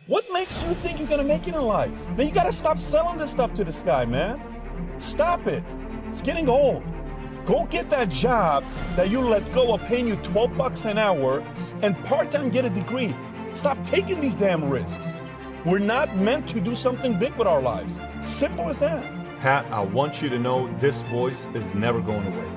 What makes you think you're gonna make it in life? Man, you gotta stop selling this stuff to this guy, man. Stop it. It's getting old. Go get that job that you let go of paying you $12 an hour and part-time get a degree. Stop taking these damn risks. We're not meant to do something big with our lives. Simple as that. Pat, I want you to know this voice is never going away.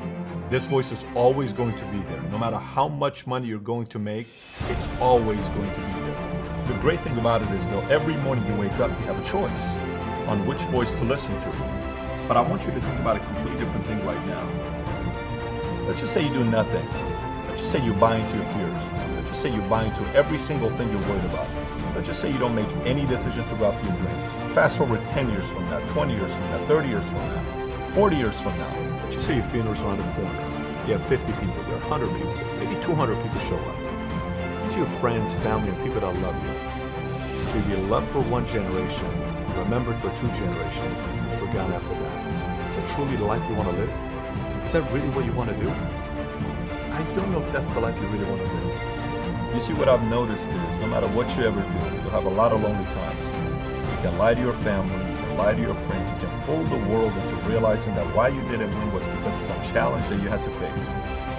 This voice is always going to be there. No matter how much money you're going to make, it's always going to be there. The great thing about it is, though, every morning you wake up, you have a choice on which voice to listen to. But I want you to think about a completely different thing right now. Let's just say you do nothing. Let's just say you buy into your fears. Let's just say you buy into every single thing you're worried about. Let's just say you don't make any decisions to go after your dreams. Fast forward 10 years from now, 20 years from now, 30 years from now, 40 years from now. Let's just say your funeral's around the corner. You have 50 people there, 100 people, maybe 200 people show up. These are your friends, family, and people that love you. So you'll be loved for one generation, remembered for 2 generations, and forgotten after that. Is that truly the life you want to live? Is that really what you want to do? I don't know if that's the life you really want to live. You see, what I've noticed is, no matter what you ever do, you'll have a lot of lonely times. You can lie to your family, you can lie to your friends, you can fool the world into realizing that why you didn't win was because of some challenge that you had to face.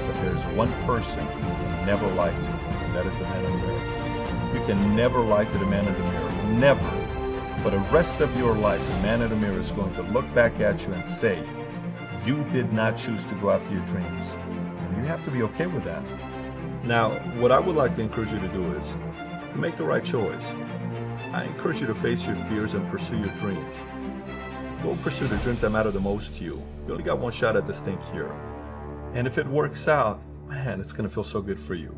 But there's one person you can never lie to, and that is the man in the mirror. You can never lie to the man in the mirror. Never. For the rest of your life, the man in the mirror is going to look back at you and say, you did not choose to go after your dreams. And you have to be okay with that. Now, what I would like to encourage you to do is to make the right choice. I encourage you to face your fears and pursue your dreams. Go pursue the dreams that matter the most to you. You only got one shot at this thing here. And if it works out, man, it's going to feel so good for you.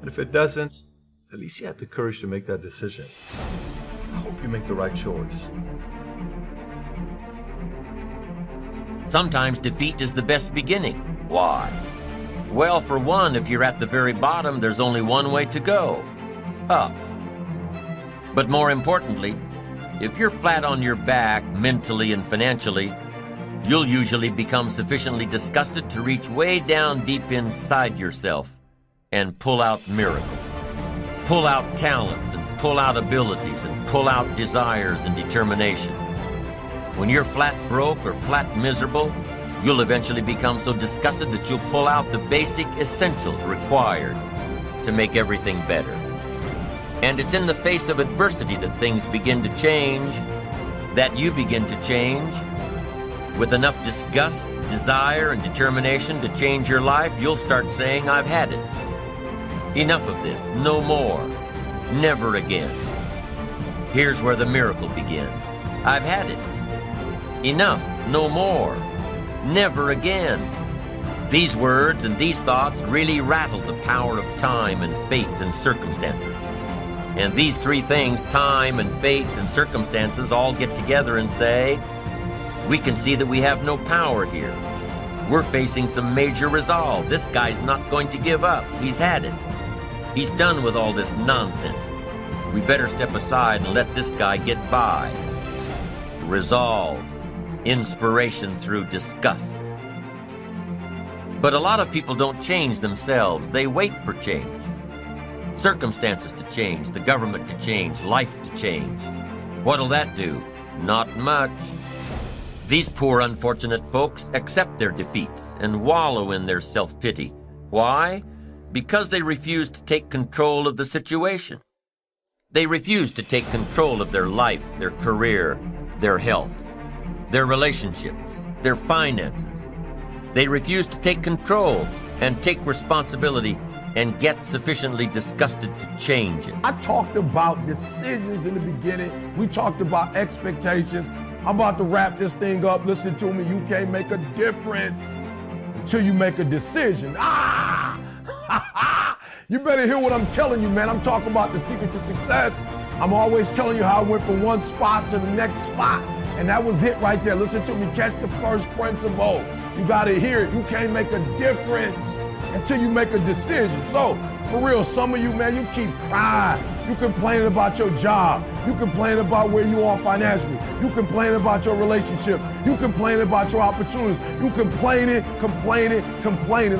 And if it doesn't, at least you had the courage to make that decision. I hope you make the right choice. Sometimes defeat is the best beginning. Why? Well, for one, if you're at the very bottom, there's only one way to go: up. But more importantly, if you're flat on your back mentally and financially, you'll usually become sufficiently disgusted to reach way down deep inside yourself and pull out miracles. Pull out talents and pull out abilities and pull out desires and determination. When you're flat broke or flat miserable, you'll eventually become so disgusted that you'll pull out the basic essentials required to make everything better. And it's in the face of adversity that things begin to change, that you begin to change. With enough disgust, desire, and determination to change your life, you'll start saying, I've had it. Enough of this, no more, never again. Here's where the miracle begins. I've had it. Enough, no more, never again. These words and these thoughts really rattle the power of time and fate and circumstances. And these 3 things, time and fate and circumstances, all get together and say, we can see that we have no power here. We're facing some major resolve. This guy's not going to give up. He's had it. He's done with all this nonsense. We better step aside and let this guy get by. Resolve. Inspiration through disgust. But a lot of people don't change themselves. They wait for change. Circumstances to change, the government to change, life to change. What'll that do? Not much. These poor unfortunate folks accept their defeats and wallow in their self-pity. Why? Because they refuse to take control of the situation. They refuse to take control of their life, their career, their health, their relationships, their finances. They refuse to take control and take responsibility and get sufficiently disgusted to change it. I talked about decisions in the beginning. We talked about expectations. I'm about to wrap this thing up. Listen to me. You can't make a difference until you make a decision. You better hear what I'm telling you, man. I'm talking about the secret to success. I'm always telling you how I went from one spot to the next spot. And that was it right there. Listen to me. Catch the first principle. You got to hear it. You can't make a difference until you make a decision. So, for real, some of you, man, you keep crying. You complaining about your job. You complaining about where you are financially. You complaining about your relationship. You complaining about your opportunities. You complaining.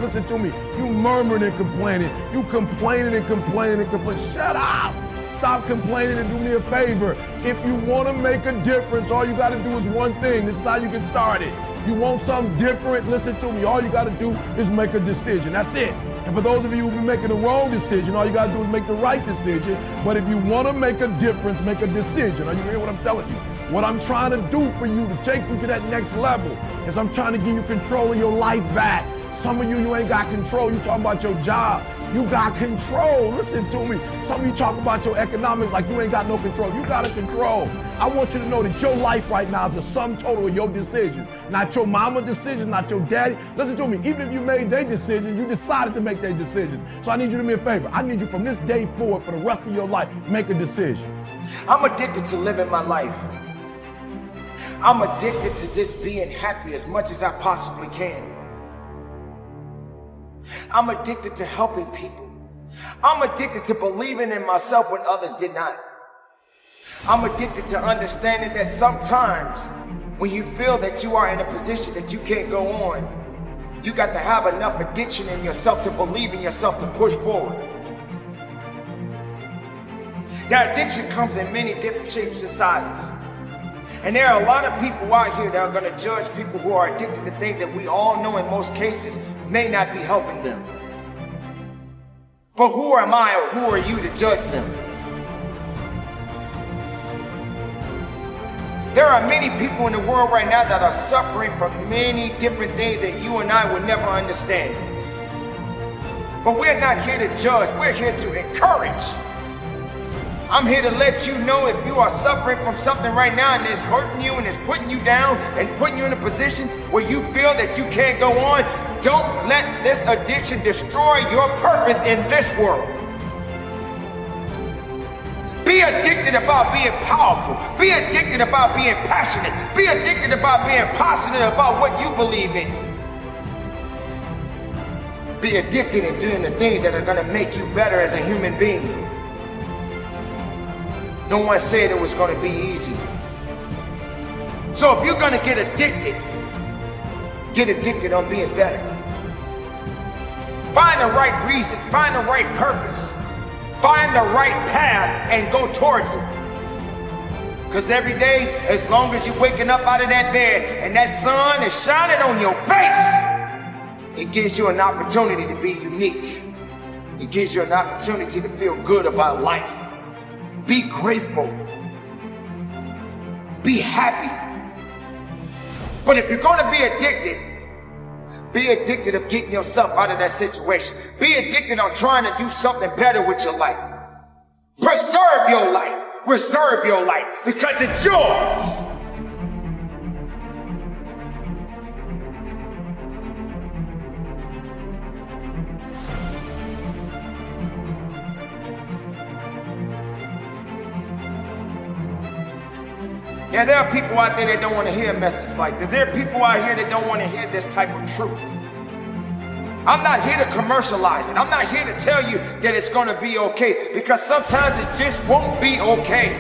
Listen to me. You murmuring and complaining. You complaining and complaining and complaining. Shut up. stop complaining and do me a favor. If you want to make a difference, all you got to do is one thing. This is how you get started. You want something different, listen to me. All you got to do is make a decision. That's it. And for those of you who've been making the wrong decision, all you got to do is make the right decision. But if you want to make a difference, make a decision. Are you hearing what I'm telling you? What I'm trying to do for you to take you to that next level is I'm trying to give you control of your life back. Some of you ain't got control. You talking about your job. You got control. Listen to me. Some of you talk about your economics like you ain't got no control. You got a control. I want you to know that your life right now is the sum total of your decisions. Not your mama's decision, not your daddy. Listen to me. Even if you made their decision, you decided to make their decisions. So I need you to do me a favor. I need you from this day forward for the rest of your life, make a decision. I'm addicted to living my life. I'm addicted to just being happy as much as I possibly can. I'm addicted to helping people. I'm addicted to believing in myself when others did not. I'm addicted to understanding that sometimes when you feel that you are in a position that you can't go on, you got to have enough addiction in yourself to believe in yourself to push forward. Now, addiction comes in many different shapes and sizes. And there are a lot of people out here that are going to judge people who are addicted to things that we all know in most cases may not be helping them. But who am I or who are you to judge them? There are many people in the world right now that are suffering from many different things that you and I would never understand. But we're not here to judge, we're here to encourage. I'm here to let you know if you are suffering from something right now and it's hurting you and it's putting you down and putting you in a position where you feel that you can't go on, don't let this addiction destroy your purpose in this world. Be addicted about being powerful. Be addicted about being passionate. Be addicted about being passionate about what you believe in. Be addicted in doing the things that are going to make you better as a human being. No one said it was going to be easy. So if you're going to get addicted on being better. Find the right reasons, find the right purpose, find the right path and go towards it. Because every day, as long as you're waking up out of that bed and that sun is shining on your face, it gives you an opportunity to be unique. It gives you an opportunity to feel good about life. Be grateful. Be happy. But if you're going to be addicted of getting yourself out of that situation. Be addicted on trying to do something better with your life. Preserve your life. Reserve your life because it's yours. Yeah, there are people out there that don't want to hear a message like this. There are people out here that don't want to hear this type of truth. I'm not here to commercialize it. I'm not here to tell you that it's going to be okay, because sometimes it just won't be okay.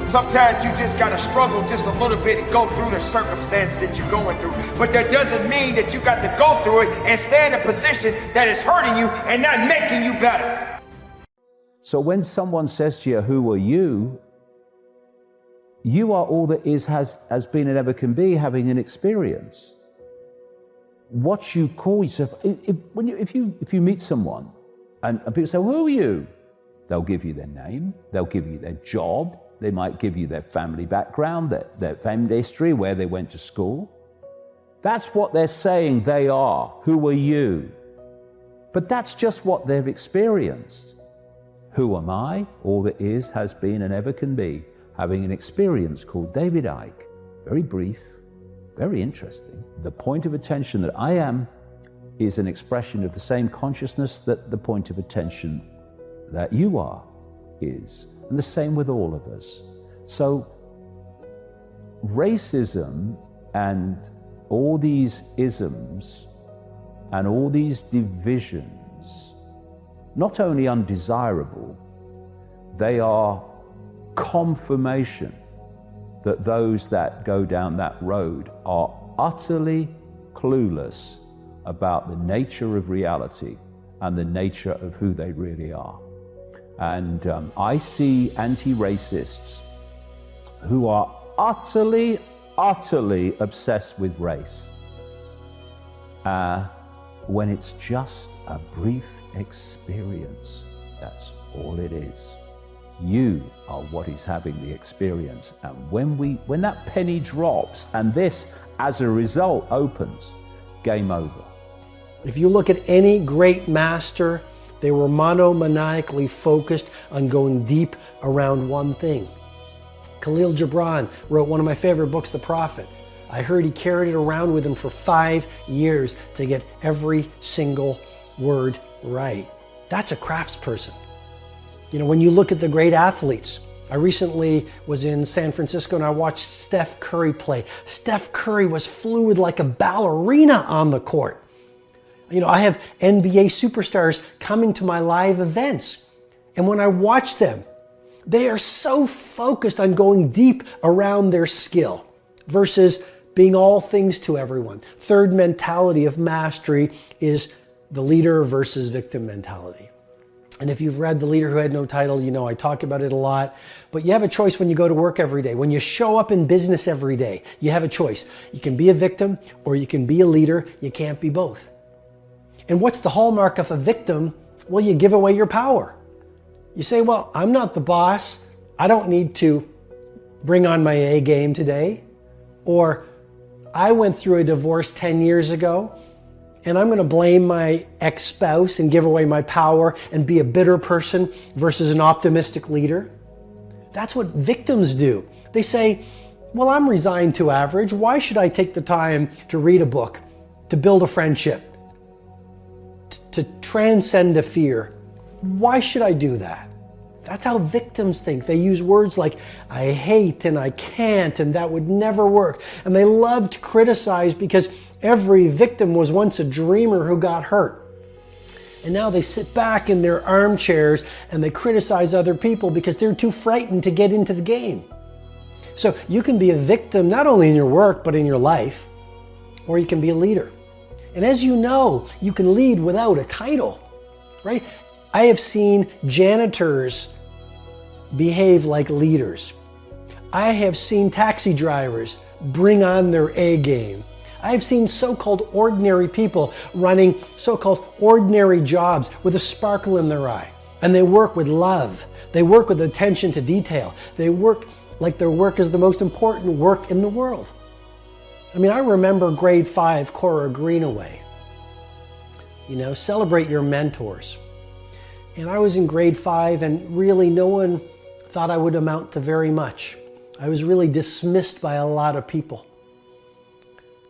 Sometimes you just got to struggle just a little bit and go through the circumstances that you're going through. But that doesn't mean that you got to go through it and stay in a position that is hurting you and not making you better. So when someone says to you, who are you? You are all that is, has been, and ever can be, having an experience. What you call yourself, if you meet someone and people say, well, who are you? They'll give you their name, they'll give you their job, they might give you their family background, their family history, where they went to school. That's what they're saying they are. Who are you? But that's just what they've experienced. Who am I? All that is, has been, and ever can be, having an experience called David Icke. Very brief, very interesting. The point of attention that I am is an expression of the same consciousness that the point of attention that you are is. And the same with all of us. So racism and all these isms and all these divisions, not only undesirable, they are confirmation that those that go down that road are utterly clueless about the nature of reality and the nature of who they really are. And I see anti-racists who are utterly obsessed with race when it's just a brief experience. That's all it is. You are what is having the experience. And when that penny drops and this, as a result, opens, game over. If you look at any great master, they were monomaniacally focused on going deep around one thing. Khalil Gibran wrote one of my favorite books, The Prophet. I heard he carried it around with him for 5 years to get every single word right. That's a craftsperson. You know, when you look at the great athletes, I recently was in San Francisco and I watched Steph Curry play. Steph Curry was fluid like a ballerina on the court. You know, I have NBA superstars coming to my live events. And when I watch them, they are so focused on going deep around their skill versus being all things to everyone. Third mentality of mastery is the leader versus victim mentality. And if you've read The Leader Who Had No Title, you know I talk about it a lot. But you have a choice when you go to work every day. When you show up in business every day, you have a choice. You can be a victim or you can be a leader. You can't be both. And what's the hallmark of a victim? Well, you give away your power. You say, well, I'm not the boss. I don't need to bring on my A game today. Or I went through a divorce 10 years ago and I'm going to blame my ex-spouse and give away my power and be a bitter person versus an optimistic leader. That's what victims do. They say, well, I'm resigned to average. Why should I take the time to read a book, to build a friendship, to transcend a fear? Why should I do that? That's how victims think. They use words like, I hate and I can't and that would never work. And they love to criticize because every victim was once a dreamer who got hurt. And now they sit back in their armchairs and they criticize other people because they're too frightened to get into the game. So you can be a victim not only in your work, but in your life, or you can be a leader. And as you know, you can lead without a title, right? I have seen janitors behave like leaders. I have seen taxi drivers bring on their A game. I have seen so-called ordinary people running so-called ordinary jobs with a sparkle in their eye. And they work with love. They work with attention to detail. They work like their work is the most important work in the world. I mean, I remember grade 5 Cora Greenaway. You know, celebrate your mentors. And I was in grade 5 and really no one thought I would amount to very much. I was really dismissed by a lot of people.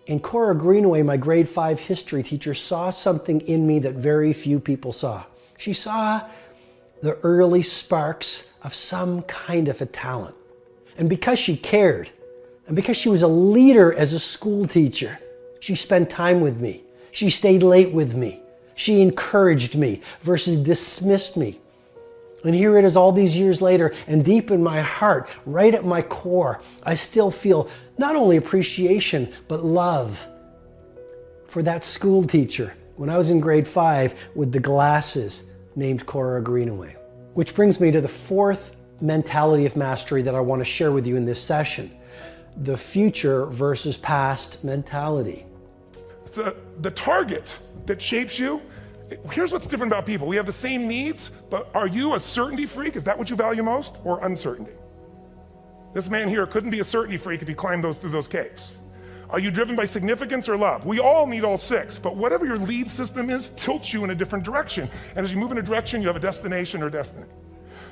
And Cora Greenaway, my grade 5 history teacher, saw something in me that very few people saw. She saw the early sparks of some kind of a talent. And because she cared, and because she was a leader as a school teacher, she spent time with me. She stayed late with me. She encouraged me versus dismissed me. And here it is all these years later, and deep in my heart, right at my core, I still feel not only appreciation, but love for that school teacher when I was in grade 5 with the glasses named Cora Greenaway. Which brings me to the fourth mentality of mastery that I want to share with you in this session. The future versus past mentality. The target that shapes you, here's what's different about people. We have the same needs, but are you a certainty freak? Is that what you value most, or uncertainty? This man here couldn't be a certainty freak if he climbed through those caves. Are you driven by significance or love? We all need all six, but whatever your lead system is tilts you in a different direction. And as you move in a direction, you have a destination or destiny.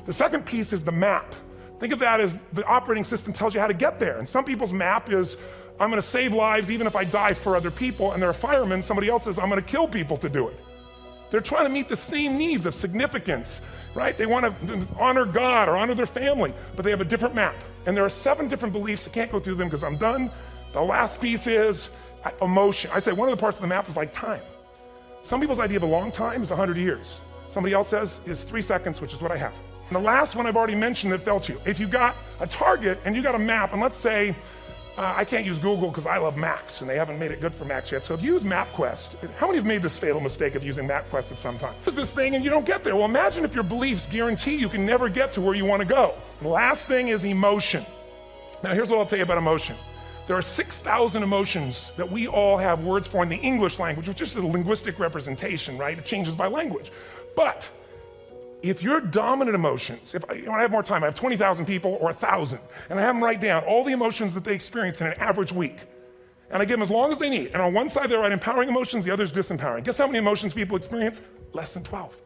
The second piece is the map. Think of that as the operating system tells you how to get there. And some people's map is, I'm gonna save lives even if I die for other people, and they're a fireman. Somebody else says, I'm gonna kill people to do it. They're trying to meet the same needs of significance, right? They want to honor God or honor their family, but they have a different map. And there are 7 different beliefs. I can't go through them because I'm done. The last piece is emotion. I say one of the parts of the map is like time. Some people's idea of a long time is 100 years. Somebody else says is 3 seconds, which is what I have. And the last one I've already mentioned that felt you. If you got a target and you got a map, and let's say I can't use Google because I love Macs, and they haven't made it good for Macs yet. So if you use MapQuest, how many have made this fatal mistake of using MapQuest at some time? Use this thing and you don't get there. Well, imagine if your beliefs guarantee you can never get to where you want to go. The last thing is emotion. Now, here's what I'll tell you about emotion. There are 6,000 emotions that we all have words for in the English language, which is just a linguistic representation, right? It changes by language. But if your dominant emotions, when I have more time, I have 20,000 people or 1,000, and I have them write down all the emotions that they experience in an average week. And I give them as long as they need. And on one side, they write empowering emotions, the other is disempowering. Guess how many emotions people experience? Less than 12.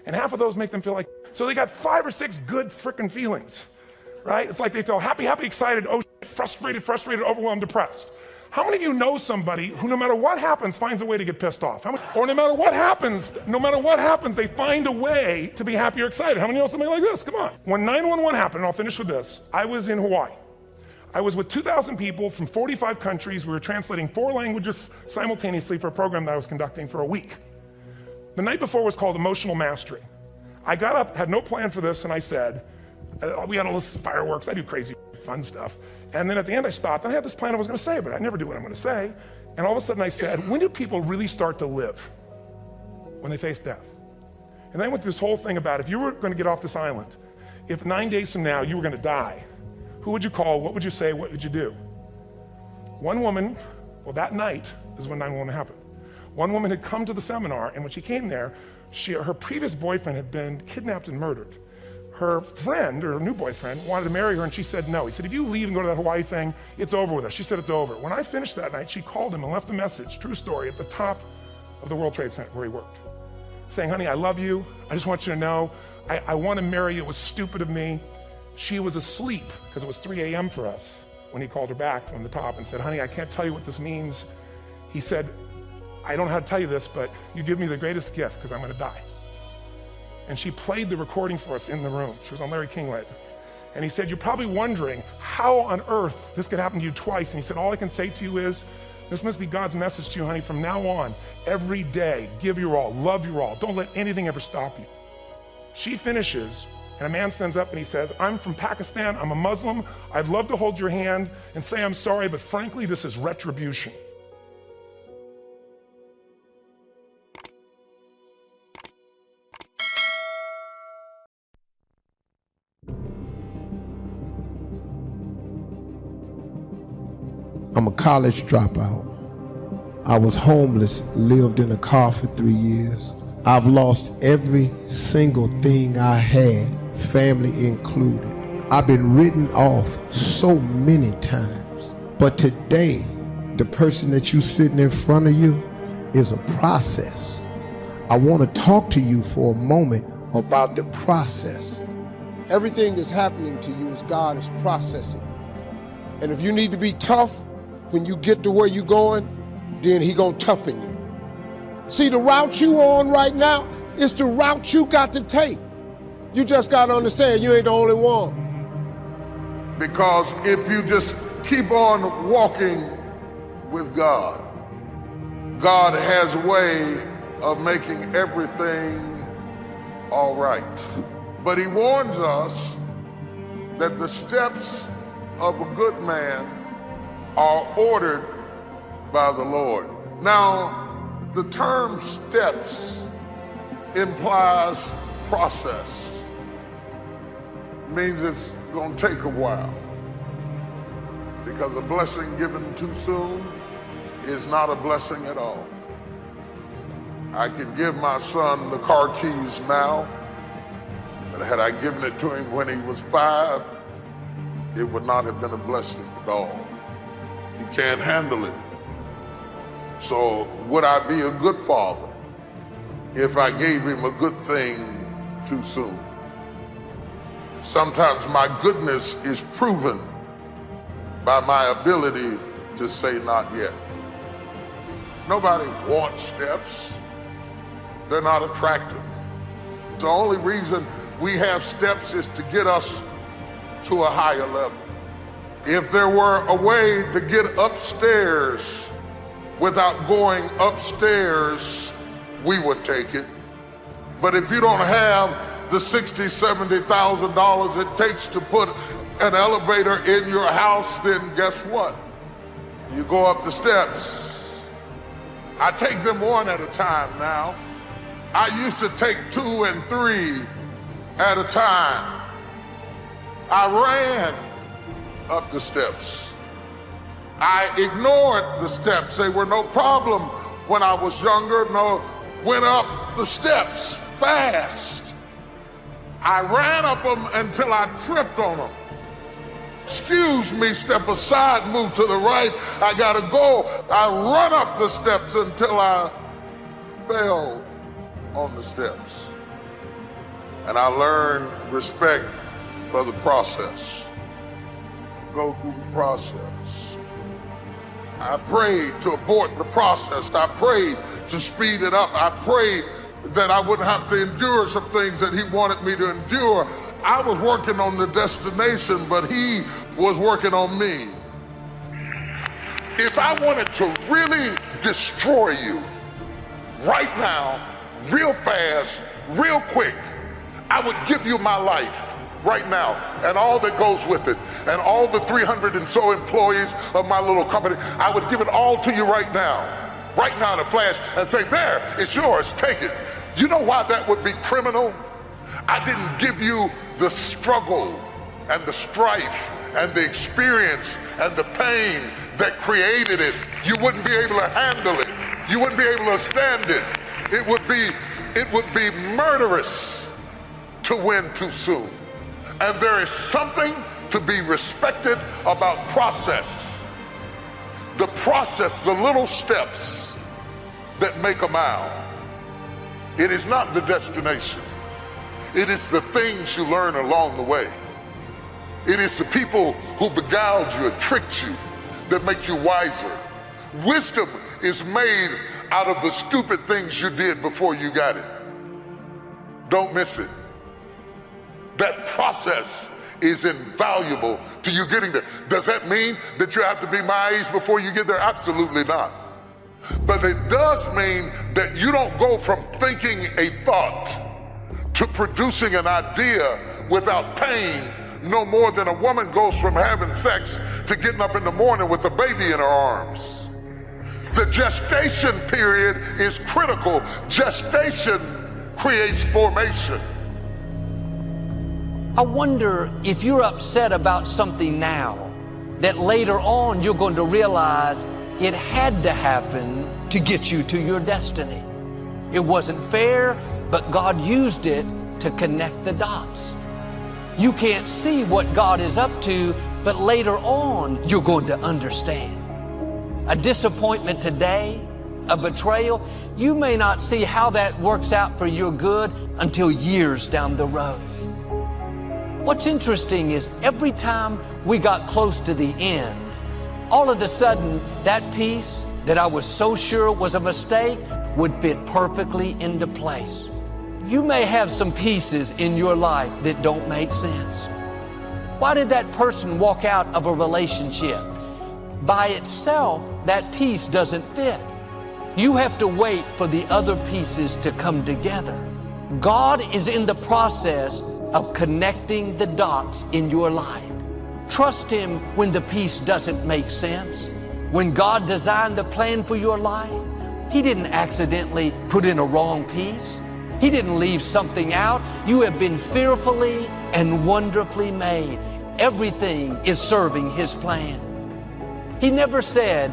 And half of those make them feel like, so they got 5 or 6 good frickin' feelings, right? It's like they feel happy, excited, oh shit, frustrated, overwhelmed, depressed. How many of you know somebody who no matter what happens finds a way to get pissed off? Or no matter what happens, they find a way to be happy or excited? How many know somebody like this? Come on. When 9/11 happened, and I'll finish with this, I was in Hawaii. I was with 2,000 people from 45 countries. We were translating 4 languages simultaneously for a program that I was conducting for a week. The night before was called Emotional Mastery. I got up, had no plan for this, and I said, we had all this fireworks, I do crazy fun stuff. And then at the end I stopped, and I had this plan I was gonna say, but I never do what I'm gonna say. And all of a sudden I said, when do people really start to live? When they face death. And then I went through this whole thing about if you were gonna get off this island, if 9 days from now you were gonna die, who would you call, what would you say, what would you do? One woman, well that night is when 9/11 happened. One woman had come to the seminar, and when she came there, her previous boyfriend had been kidnapped and murdered. Her friend, or her new boyfriend, wanted to marry her, and she said no. He said, if you leave and go to that Hawaii thing, it's over with us. She said it's over. When I finished that night, she called him and left a message, true story, at the top of the World Trade Center where he worked, saying, honey, I love you. I just want you to know, I want to marry you. It was stupid of me. She was asleep, because it was 3 a.m. for us, when he called her back from the top and said, honey, I can't tell you what this means. He said, I don't know how to tell you this, but you give me the greatest gift, because I'm going to die. And she played the recording for us in the room. She was on Larry King later. And he said, you're probably wondering how on earth this could happen to you twice. And he said, all I can say to you is, this must be God's message to you, honey. From now on, every day, give your all, love your all. Don't let anything ever stop you. She finishes, and a man stands up and he says, I'm from Pakistan, I'm a Muslim. I'd love to hold your hand and say I'm sorry, but frankly, this is retribution. I'm a college dropout. I was homeless, lived in a car for 3 years. I've lost every single thing I had, family included. I've been written off so many times. But today, the person that you sitting in front of you is a process. I want to talk to you for a moment about the process. Everything that's happening to you is God is processing. And if you need to be tough, when you get to where you're going, then he gonna toughen you. See, the route you on right now is the route you got to take. You just gotta understand you ain't the only one. Because if you just keep on walking with God, God has a way of making everything all right. But he warns us that the steps of a good man are ordered by the Lord. Now, the term steps implies process. Means it's gonna take a while. Because a blessing given too soon is not a blessing at all. I can give my son the car keys now, but had I given it to him when he was 5, it would not have been a blessing at all. He can't handle it. So would I be a good father if I gave him a good thing too soon? Sometimes my goodness is proven by my ability to say not yet. Nobody wants steps. They're not attractive. The only reason we have steps is to get us to a higher level. If there were a way to get upstairs without going upstairs, we would take it. But if you don't have the $60,000, $70,000 it takes to put an elevator in your house, then guess what? You go up the steps. I take them one at a time now. I used to take 2 and 3 at a time. I ran up the steps. I ignored the steps. They were no problem when I was younger. No, went up the steps fast. I ran up them until I tripped on them. Excuse me, step aside, move to the right. I gotta go. I run up the steps until I fell on the steps. And I learned respect for the process. Go through the process. I prayed to abort the process. I prayed to speed it up. I prayed that I wouldn't have to endure some things that he wanted me to endure. I was working on the destination, but he was working on me. If I wanted to really destroy you right now, real fast, real quick, I would give you my life right now and all that goes with it and all the 300 and so employees of my little company. I would give it all to you right now in a flash, and say, there, it's yours, take it. You know why that would be criminal? I didn't give you the struggle and the strife and the experience and the pain that created it. You wouldn't be able to handle it. You wouldn't be able to stand it. It would be murderous to win too soon. And there is something to be respected about process. The process, the little steps that make a mile. It is not the destination. It is the things you learn along the way. It is the people who beguiled you and tricked you that make you wiser. Wisdom is made out of the stupid things you did before you got it. Don't miss it. That process is invaluable to you getting there. Does that mean that you have to be my age before you get there? Absolutely not. But it does mean that you don't go from thinking a thought to producing an idea without pain no more than a woman goes from having sex to getting up in the morning with a baby in her arms. The gestation period is critical. Gestation creates formation. I wonder if you're upset about something now that later on you're going to realize it had to happen to get you to your destiny. It wasn't fair, but God used it to connect the dots. You can't see what God is up to, but later on you're going to understand. A disappointment today, a betrayal, you may not see how that works out for your good until years down the road. What's interesting is every time we got close to the end, all of a sudden that piece that I was so sure was a mistake would fit perfectly into place. You may have some pieces in your life that don't make sense. Why did that person walk out of a relationship? By itself, that piece doesn't fit. You have to wait for the other pieces to come together. God is in the process of connecting the dots in your life. Trust Him when the piece doesn't make sense. When God designed the plan for your life, He didn't accidentally put in a wrong piece. He didn't leave something out. You have been fearfully and wonderfully made. Everything is serving His plan. He never said,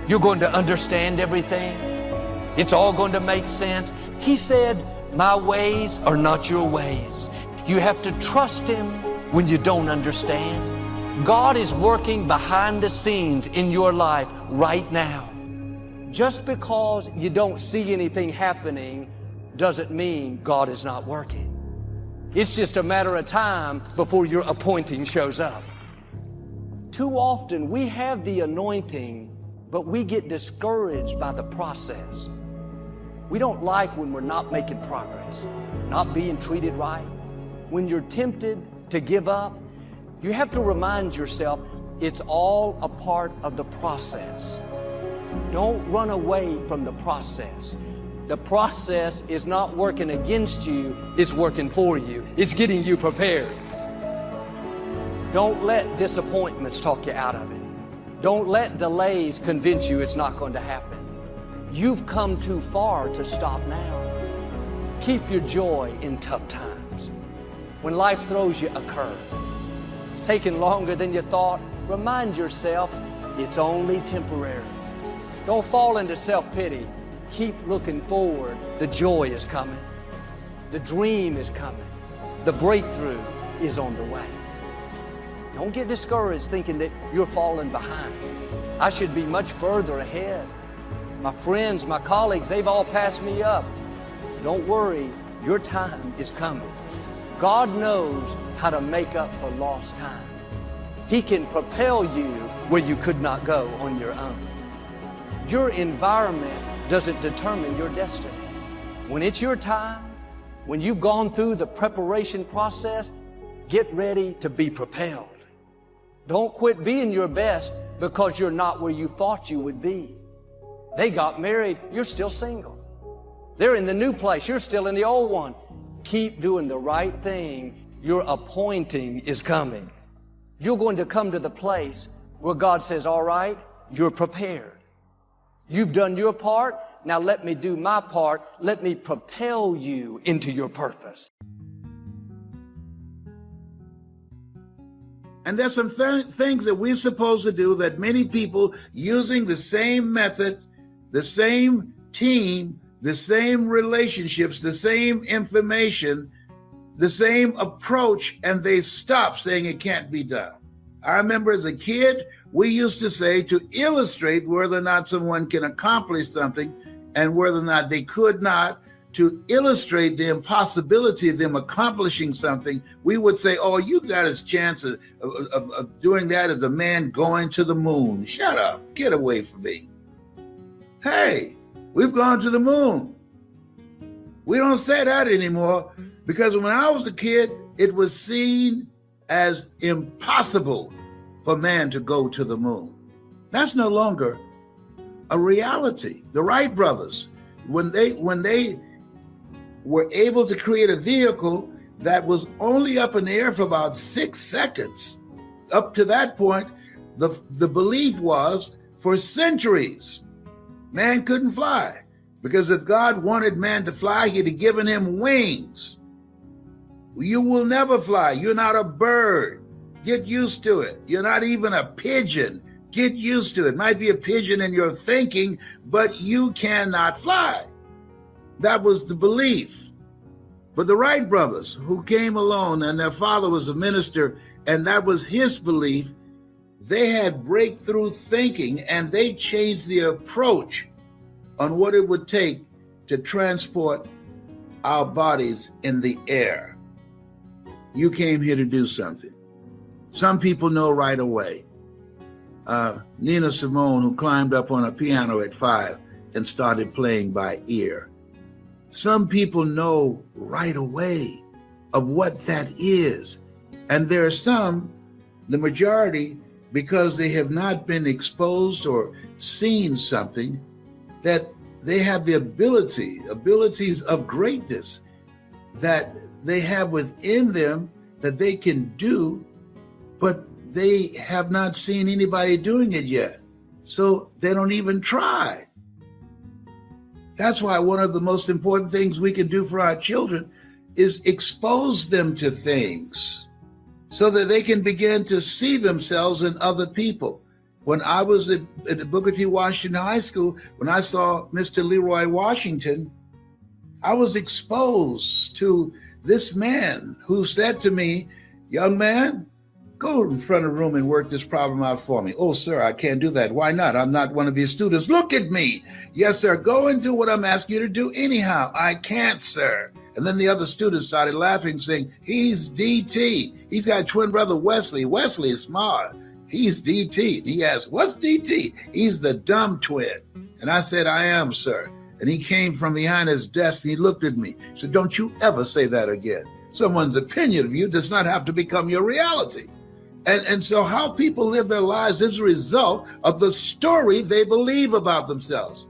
you're going to understand everything. It's all going to make sense. He said, my ways are not your ways. You have to trust Him when you don't understand. God is working behind the scenes in your life right now. Just because you don't see anything happening doesn't mean God is not working. It's just a matter of time before your appointing shows up. Too often we have the anointing, but we get discouraged by the process. We don't like when we're not making progress, not being treated right. When you're tempted to give up, you have to remind yourself it's all a part of the process. Don't run away from the process. The process is not working against you, it's working for you. It's getting you prepared. Don't let disappointments talk you out of it. Don't let delays convince you it's not going to happen. You've come too far to stop now. Keep your joy in tough times. When life throws you a curve, it's taking longer than you thought, remind yourself it's only temporary. Don't fall into self-pity. Keep looking forward. The joy is coming. The dream is coming. The breakthrough is on the way. Don't get discouraged thinking that you're falling behind. I should be much further ahead. My friends, my colleagues, they've all passed me up. Don't worry, your time is coming. God knows how to make up for lost time. He can propel you where you could not go on your own. Your environment doesn't determine your destiny. When it's your time, when you've gone through the preparation process, get ready to be propelled. Don't quit being your best because you're not where you thought you would be. They got married, you're still single. They're in the new place, you're still in the old one. Keep doing the right thing. Your appointing is coming. You're going to come to the place where God says, all right, you're prepared. You've done your part. Now let me do my part. Let me propel you into your purpose. And there's some things that we're supposed to do that many people using the same method, the same team, the same relationships, the same information, the same approach, and they stop saying it can't be done. I remember as a kid, we used to say to illustrate whether or not someone can accomplish something and whether or not they could not, to illustrate the impossibility of them accomplishing something, we would say, oh, you got a chance of doing that as a man going to the moon. Shut up. Get away from me. Hey, we've gone to the moon. We don't say that anymore because when I was a kid, it was seen as impossible for man to go to the moon. That's no longer a reality. The Wright brothers, when they were able to create a vehicle that was only up in the air for about 6 seconds. Up to that point, the belief was for centuries, man couldn't fly. Because if God wanted man to fly, he'd have given him wings. You will never fly. You're not a bird. Get used to it. You're not even a pigeon. Get used to it. Might be a pigeon in your thinking, but you cannot fly. That was the belief. But the Wright brothers, who came alone and their father was a minister, and that was his belief, they had breakthrough thinking and they changed the approach on what it would take to transport our bodies in the air. You came here to do something. Some people know right away. Nina Simone, who climbed up on a piano at 5 and started playing by ear. Some people know right away of what that is. And there are some, the majority, because they have not been exposed or seen something, that they have the abilities of greatness that they have within them that they can do, but they have not seen anybody doing it yet. So they don't even try. That's why one of the most important things we can do for our children is expose them to things so that they can begin to see themselves in other people. When I was at Booker T. Washington High School, when I saw Mr. Leroy Washington, I was exposed to this man who said to me, young man, go in front of the room and work this problem out for me. Oh, sir, I can't do that. Why not? I'm not one of your students. Look at me. Yes, sir, go and do what I'm asking you to do anyhow. I can't, sir. And then the other students started laughing, saying, he's DT. He's got a twin brother, Wesley. Wesley is smart. He's DT. And he asked, what's DT? He's the dumb twin. And I said, I am, sir. And he came from behind his desk and he looked at me. He said, don't you ever say that again. Someone's opinion of you does not have to become your reality. And so how people live their lives is a result of the story they believe about themselves.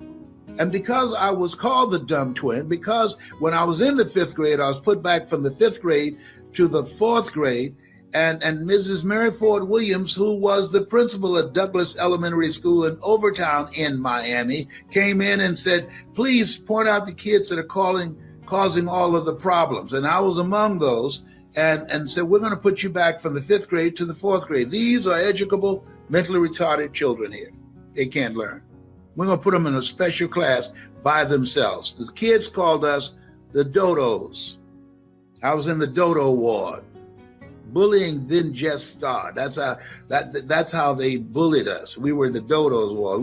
And because I was called the dumb twin, because when I was in the 5th grade, I was put back from the 5th grade to the 4th grade, and Mrs. Mary Ford Williams, who was the principal at Douglas Elementary School in Overtown in Miami, came in and said, please point out the kids that are causing all of the problems. And I was among those, and said, we're going to put you back from the 5th grade to the 4th grade. These are educable, mentally retarded children here. They can't learn. We're going to put them in a special class by themselves. The kids called us the Dodos. I was in the Dodo ward. Bullying didn't just start. That's how they bullied us. We were in the Dodos ward.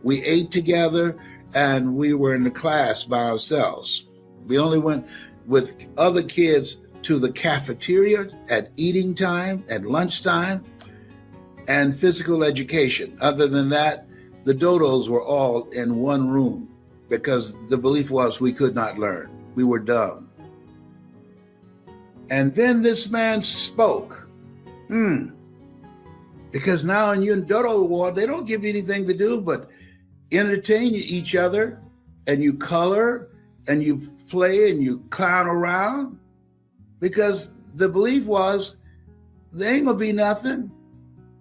We ate together, and we were in the class by ourselves. We only went with other kids to the cafeteria at eating time, at lunchtime, and physical education. Other than that, the Dodos were all in one room because the belief was we could not learn. We were dumb. And then this man spoke. Because now in your Dodo ward, they don't give you anything to do but entertain each other, and you color, and you play, and you clown around. Because the belief was, there ain't gonna be nothing.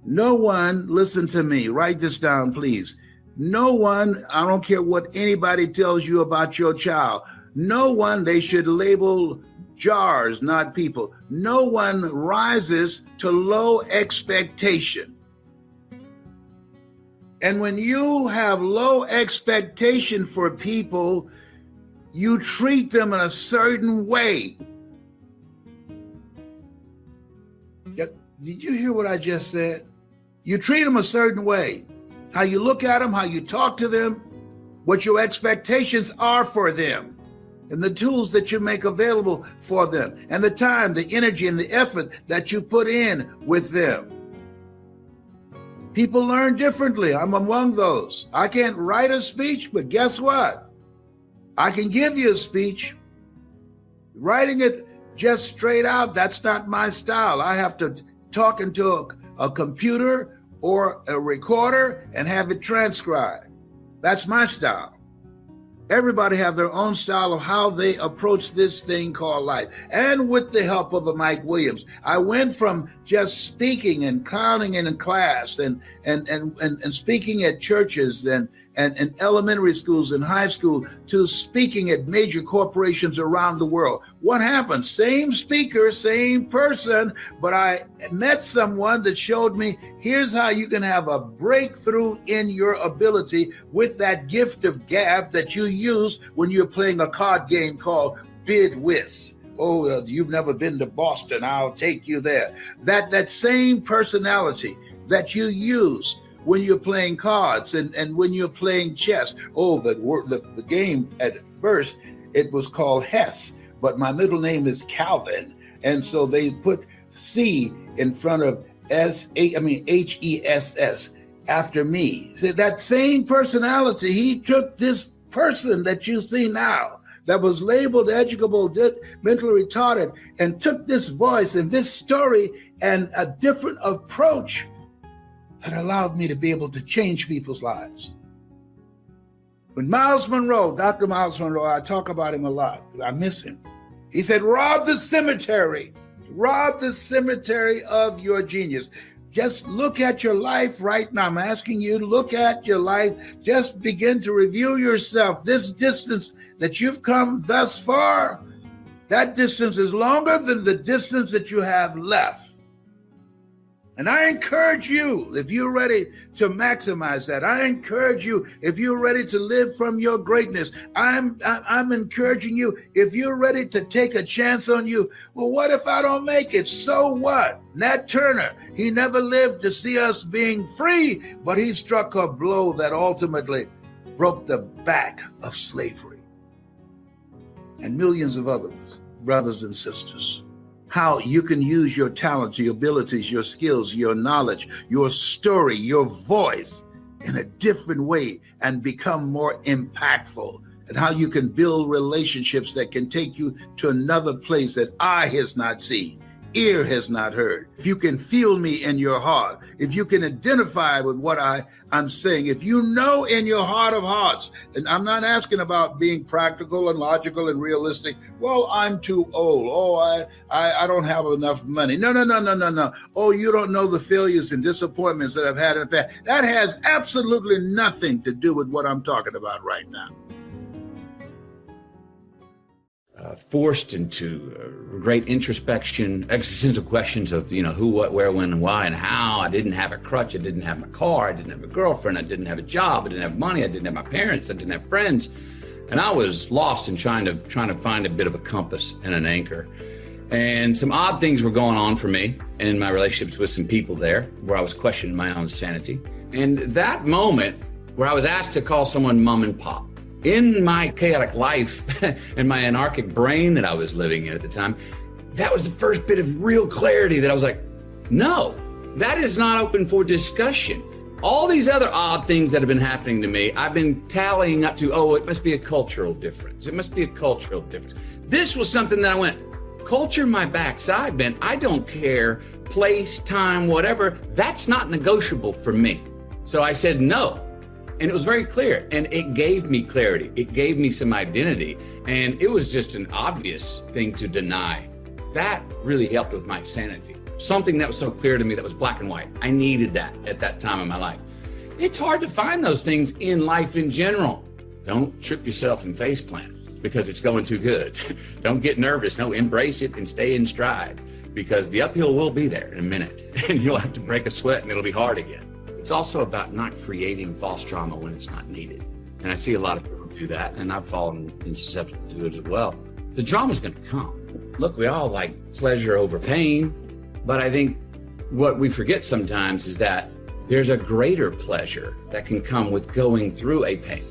No one, listen to me, write this down, please. No one, I don't care what anybody tells you about your child, no one, they should label jars, not people. No one rises to low expectation. And when you have low expectation for people, you treat them in a certain way. Did you hear what I just said? You treat them a certain way. How you look at them, how you talk to them, what your expectations are for them, and the tools that you make available for them, and the time, the energy, and the effort that you put in with them. People learn differently. I'm among those. I can't write a speech, but guess what? I can give you a speech. Writing it just straight out, that's not my style. I have to talk into a computer or a recorder and have it transcribed. That's my style. Everybody have their own style of how they approach this thing called life. And with the help of a Mike Williams, I went from just speaking and clowning in class and speaking at churches and elementary schools and high school to speaking at major corporations around the world. What happened? Same speaker, same person, but I met someone that showed me, here's how you can have a breakthrough in your ability with that gift of gab that you use when you're playing a card game called Bid Whist. Oh, you've never been to Boston, I'll take you there. That same personality that you use when you're playing cards and when you're playing chess. Oh, the game at first, it was called Hess, but my middle name is Calvin. And so they put C in front of H-E-S-S after me. So that same personality, he took this person that you see now that was labeled educable, mentally retarded, and took this voice and this story and a different approach that allowed me to be able to change people's lives. When Miles Monroe, Dr. Miles Monroe, I talk about him a lot, I miss him. He said, rob the cemetery of your genius. Just look at your life right now. I'm asking you to look at your life. Just begin to review yourself. This distance that you've come thus far, that distance is longer than the distance that you have left. And I encourage you, if you're ready to maximize that, I encourage you, if you're ready to live from your greatness, I'm encouraging you, if you're ready to take a chance on you, well, what if I don't make it? So what? Nat Turner, he never lived to see us being free, but he struck a blow that ultimately broke the back of slavery. And millions of others, brothers and sisters. How you can use your talents, your abilities, your skills, your knowledge, your story, your voice in a different way and become more impactful, and how you can build relationships that can take you to another place that eye has not seen, ear has not heard, if you can feel me in your heart, if you can identify with what I'm saying, if you know in your heart of hearts, and I'm not asking about being practical and logical and realistic. Well, I'm too old. Oh, I don't have enough money. No. Oh, you don't know the failures and disappointments that I've had in the past. That has absolutely nothing to do with what I'm talking about right now. Forced into great introspection, existential questions of, who, what, where, when, and why, and how. I didn't have a crutch. I didn't have my car. I didn't have a girlfriend. I didn't have a job. I didn't have money. I didn't have my parents. I didn't have friends. And I was lost in trying to find a bit of a compass and an anchor. And some odd things were going on for me in my relationships with some people there where I was questioning my own sanity. And that moment where I was asked to call someone mom and pop, in my chaotic life and my anarchic brain that I was living in at the time, that was the first bit of real clarity that I was like, no, that is not open for discussion. All these other odd things that have been happening to me, I've been tallying up to, it must be a cultural difference. It must be a cultural difference. This was something that I went, culture my backside, man. I don't care, place, time, whatever. That's not negotiable for me. So I said no. And it was very clear, and it gave me clarity. It gave me some identity, and it was just an obvious thing to deny. That really helped with my sanity. Something that was so clear to me that was black and white. I needed that at that time in my life. It's hard to find those things in life in general. Don't trip yourself and face plant because it's going too good. Don't get nervous. No, embrace it and stay in stride because the uphill will be there in a minute, and you'll have to break a sweat, and it'll be hard again. It's also about not creating false drama when it's not needed. And I see a lot of people do that, and I've fallen susceptible to it as well. The drama's going to come. Look, we all like pleasure over pain, but I think what we forget sometimes is that there's a greater pleasure that can come with going through a pain.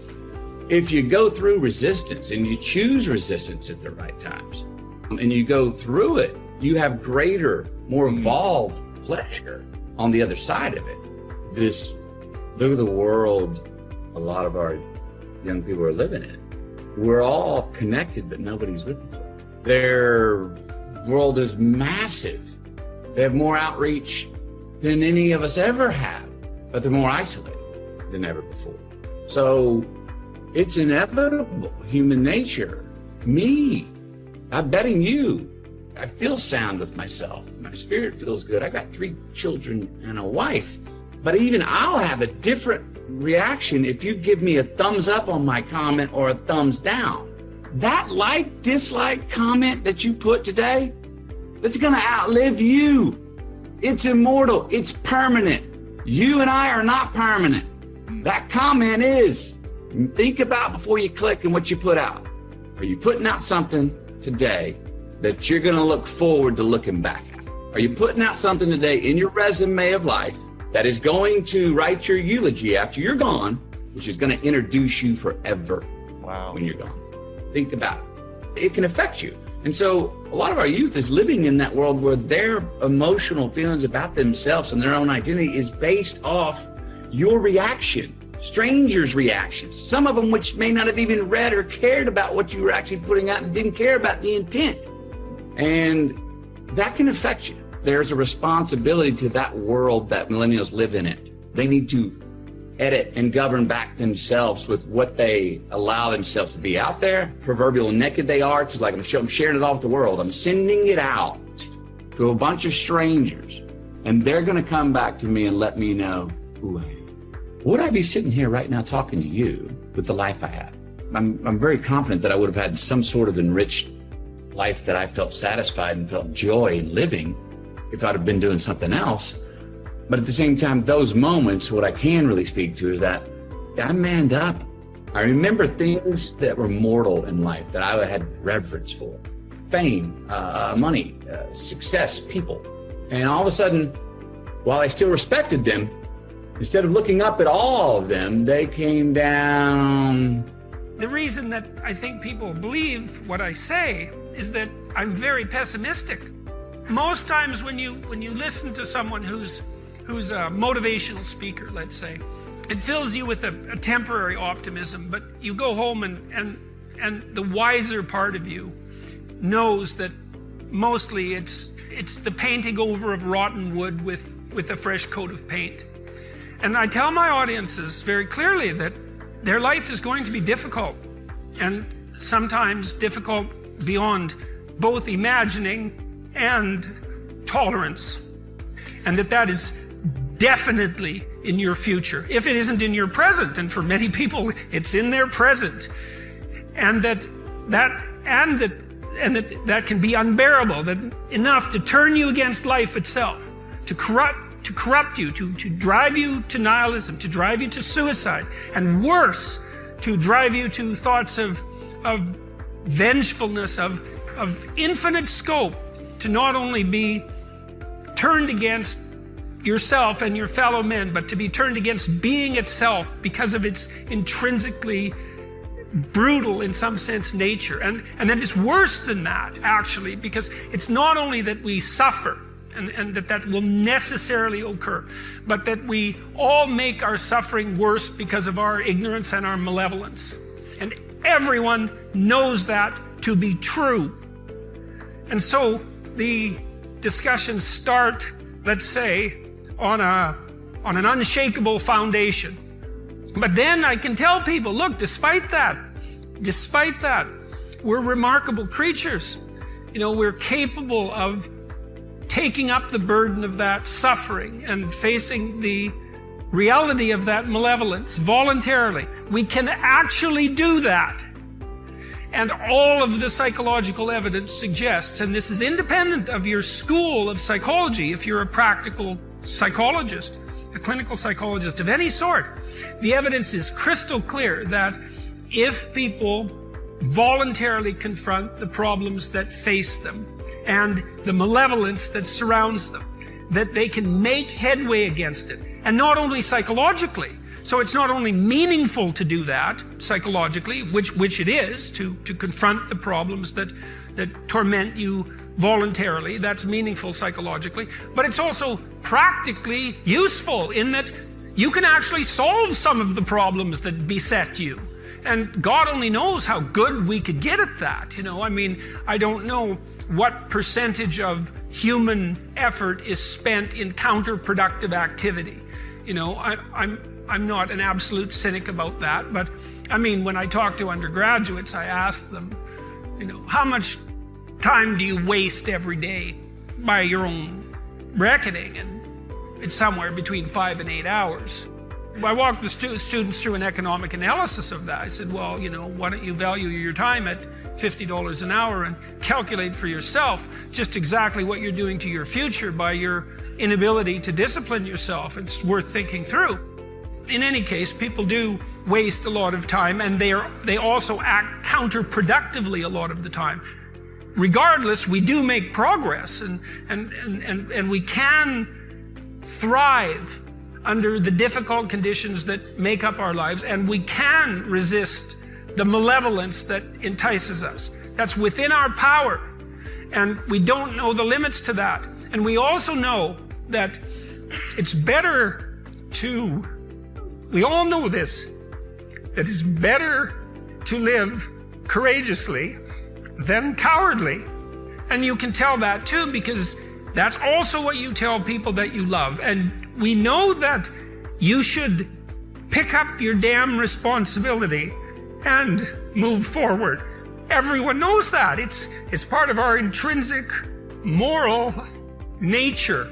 If you go through resistance and you choose resistance at the right times, and you go through it, you have greater, more evolved pleasure on the other side of it. Look at the world a lot of our young people are living in. We're all connected, but nobody's with each other. Their world is massive. They have more outreach than any of us ever have, but they're more isolated than ever before. So it's inevitable, human nature. Me, I'm betting you, I feel sound with myself. My spirit feels good. I got 3 children and a wife. But even I'll have a different reaction if you give me a thumbs up on my comment or a thumbs down. That like, dislike comment that you put today, it's gonna outlive you. It's immortal, it's permanent. You and I are not permanent. That comment is. Think about before you click and what you put out. Are you putting out something today that you're gonna look forward to looking back at? Are you putting out something today in your resume of life that is going to write your eulogy after you're gone, which is going to introduce you forever when you're gone? Think about it. It can affect you. And so a lot of our youth is living in that world where their emotional feelings about themselves and their own identity is based off your reaction, strangers' reactions, some of them which may not have even read or cared about what you were actually putting out and didn't care about the intent. And that can affect you. There's a responsibility to that world that millennials live in it. They need to edit and govern back themselves with what they allow themselves to be out there. Proverbial naked they are, just like I'm sharing it all with the world. I'm sending it out to a bunch of strangers, and they're going to come back to me and let me know who I am. Would I be sitting here right now talking to you with the life I have? I'm very confident that I would have had some sort of enriched life that I felt satisfied and felt joy in living if I'd have been doing something else. But at the same time, those moments, what I can really speak to is that I manned up. I remember things that were mortal in life that I had reverence for. Fame, money, success, people. And all of a sudden, while I still respected them, instead of looking up at all of them, they came down. The reason that I think people believe what I say is that I'm very pessimistic. Most times when you listen to someone who's a motivational speaker, let's say, it fills you with a temporary optimism, but you go home and the wiser part of you knows that mostly it's it's the painting over of rotten wood with a fresh coat of paint. And I tell my audiences very clearly that their life is going to be difficult, and sometimes difficult beyond both imagining and tolerance. And that is definitely in your future, if it isn't in your present, and for many people it's in their present. And that can be unbearable, that enough to turn you against life itself, to corrupt you, to drive you to nihilism, to drive you to suicide, and worse, to drive you to thoughts of vengefulness, of infinite scope, to not only be turned against yourself and your fellow men, but to be turned against being itself because of its intrinsically brutal, in some sense, nature. And that it's worse than that, actually, because it's not only that we suffer, and that will necessarily occur, but that we all make our suffering worse because of our ignorance and our malevolence. And everyone knows that to be true. And so the discussions start, let's say, on an unshakable foundation. But then I can tell people, look, despite that, we're remarkable creatures. You know, we're capable of taking up the burden of that suffering and facing the reality of that malevolence voluntarily. We can actually do that. And all of the psychological evidence suggests, and this is independent of your school of psychology, if you're a practical psychologist, a clinical psychologist of any sort, the evidence is crystal clear that if people voluntarily confront the problems that face them and the malevolence that surrounds them, that they can make headway against it. And not only psychologically. So it's not only meaningful to do that psychologically, which it is, to confront the problems that torment you voluntarily. That's meaningful psychologically. But it's also practically useful in that you can actually solve some of the problems that beset you. And God only knows how good we could get at that. You know, I mean, I don't know what percentage of human effort is spent in counterproductive activity. You know, I'm not an absolute cynic about that, but I mean, when I talk to undergraduates, I ask them, you know, how much time do you waste every day by your own reckoning? And it's somewhere between 5 and 8 hours. I walked the students through an economic analysis of that. I said, well, you know, why don't you value your time at $50 an hour and calculate for yourself just exactly what you're doing to your future by your inability to discipline yourself. It's worth thinking through. In any case, people do waste a lot of time, and they also act counterproductively a lot of the time. Regardless, we do make progress, and we can thrive under the difficult conditions that make up our lives, and we can resist the malevolence that entices us. That's within our power, and we don't know the limits to that. And we also know that it's better to, we all know this, that it's better to live courageously than cowardly. And you can tell that too, because that's also what you tell people that you love. And we know that you should pick up your damn responsibility and move forward. Everyone knows that. It's part of our intrinsic moral nature.